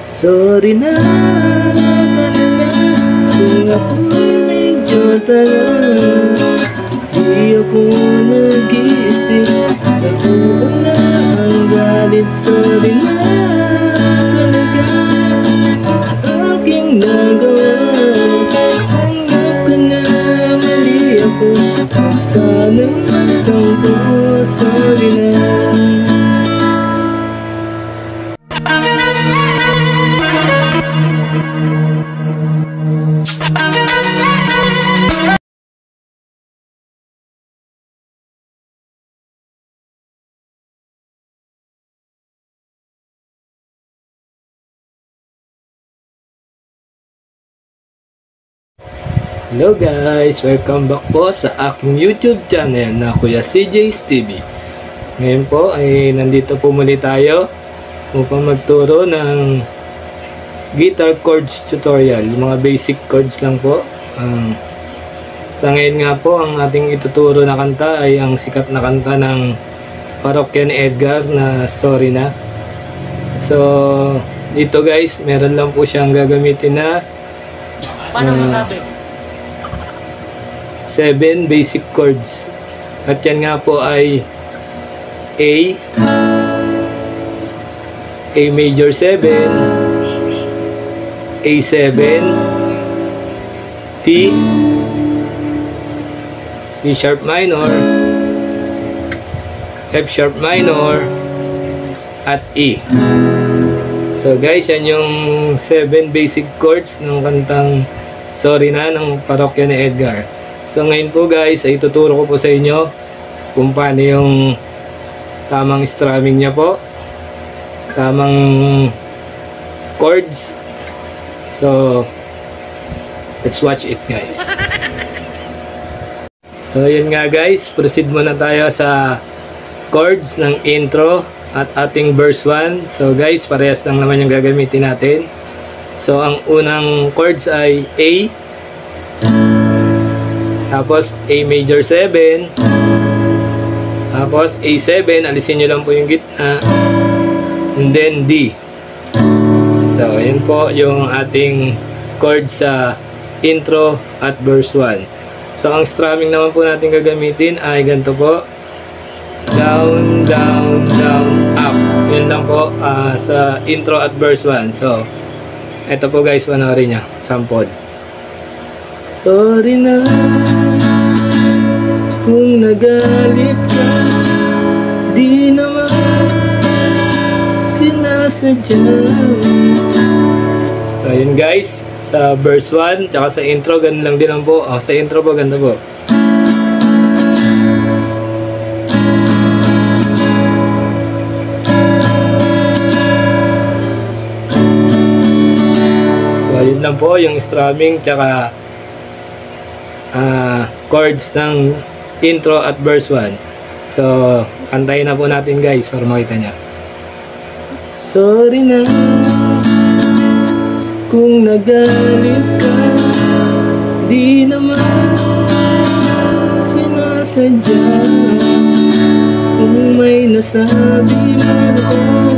Sorry na talaga kung ako'y medyo tagal. Di ako nag-iisip, nakuha na ang galit. Sorry na talaga aking nagawa. Tanggap ko na mali ako, sana magtampo. Sorry na. Hello guys! Welcome back po sa aking YouTube channel na Kuya CJ's TV. Ngayon po ay nandito po muli tayo upang magturo ng guitar chords tutorial. Yung mga basic chords lang po. Sa ngayon nga po, ang ating ituturo na kanta ay ang sikat na kanta ng Parokya ni Edgar na Sorry Na. So, dito guys, meron lang po siyang gagamitin na 7 basic chords. At yan nga po ay A major 7, A7, D, C sharp minor, F sharp minor, at E. So guys, yan yung 7 basic chords ng kantang Sorry Na ng Parokya ni Edgar. So ngayon po guys, ay tuturo ko po sa inyo kung paano yung tamang strumming niya po, tamang chords. So let's watch it guys. So yun nga guys, proceed muna tayo sa chords ng intro at ating verse 1. So guys, parehas lang naman yung gagamitin natin. So ang unang chords ay A, tapos A major 7, tapos A7, alisin nyo lang po yung gitna, and then D. So yun po yung ating chords sa intro at verse 1. So ang strumming naman po natin gagamitin ay ganito po, down, down, down, up. Yun lang po sa intro at verse 1. So ito po guys, panoorin nyo, sample. Sorry na kung nagalit ka, di naman sinasadya. So yun guys, sa verse 1 tsaka sa intro ganun lang din lang po. Sa intro po ganda po. So yun lang po yung strumming tsaka chords ng intro at verse 1. So kantayin na po natin guys para makita nyo. Sorry na kung nagalit ka, di naman sinasadya. Kung may nasabi man ako,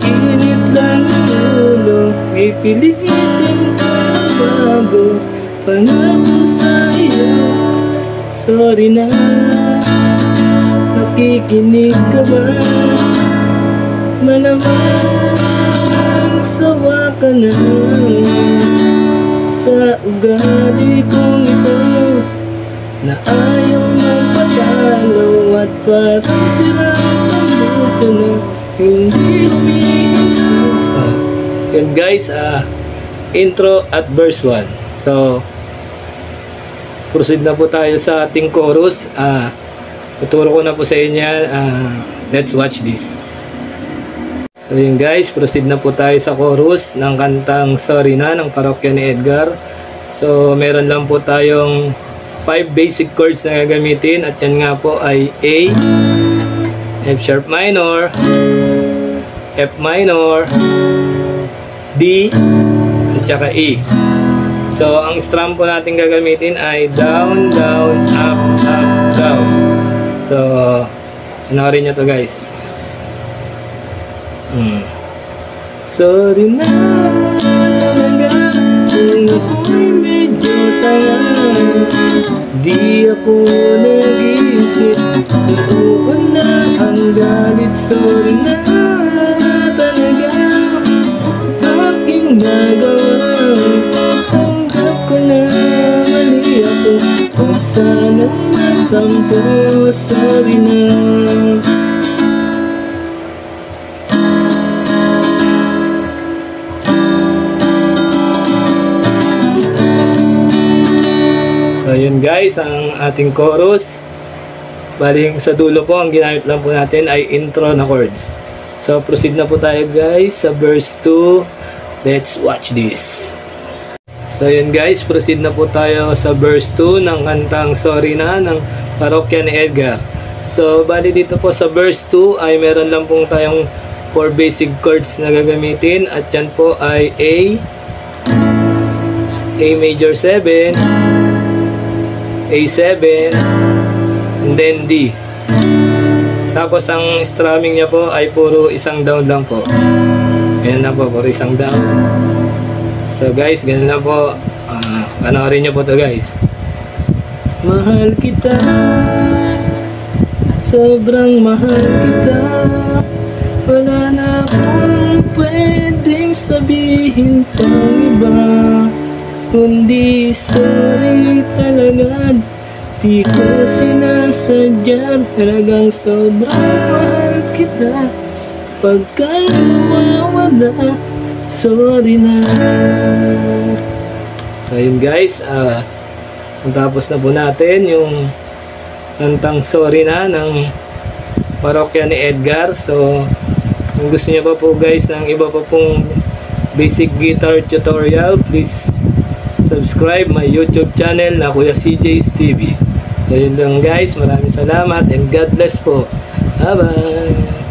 init lang ang ulo, pipilitin ka bago pangako sa iyo. Sorry na, nakikinig ka ba? Malamang sawa ka na sa ugali kong ito, na ayaw mong patalo at parang silang pambuto na hindi umiinom. So, yun guys, intro at verse 1. So proceed na po tayo sa ating chorus. Tuturo ko na po sa inyo. Let's watch this. So yun guys, proceed na po tayo sa chorus ng kantang Sorry Na ng Parokya ni Edgar. So meron lang po tayong 5 basic chords na gagamitin. At yan nga po ay A, F sharp minor, F minor, D, at saka E. So ang strum po natin gagamitin ay down, down, up, up, down. So panoorin nyo to guys. Sorry na talaga kung ako'y medyo tanga. Di ako nag-isip kung oo na ang galit. Sorry na talaga aking nagawa. Tanggap ko na mali ako, huwag sanang matampo. Sorry na. So yun guys, ang ating chorus. Baling sa dulo po, ang ginamit lang po natin ay intro na chords. So proceed na po tayo guys sa verse 2. Let's watch this. So yun guys, proceed na po tayo sa verse 2 ng kantang Sorry Na ng Parokya ni Edgar. So bali dito po sa verse 2 ay meron lang pong tayong 4 basic chords na gagamitin. At yan po ay A major 7, A7, and then D. Tapos ang strumming niya po ay puro isang down lang po. Ayan na po, puro isang down. So guys, ganun na po. Panoorin niyo po to guys. Mahal kita, sobrang mahal kita. Wala na akong pwedeng sabihin pang iba, kundi sorry talaga. Di ko sinasadya, talagang sobrang mahal kita. Pagka mawawala, sorry na. So yun guys, natapos na po natin yung kantang Sorry Na ng Parokya ni Edgar. So kung gusto niyo pa po guys ng iba pa pong basic guitar tutorial, please subscribe my YouTube channel na Kuya CJ's TV. So yun lang guys, maraming salamat and God bless po. Bye bye.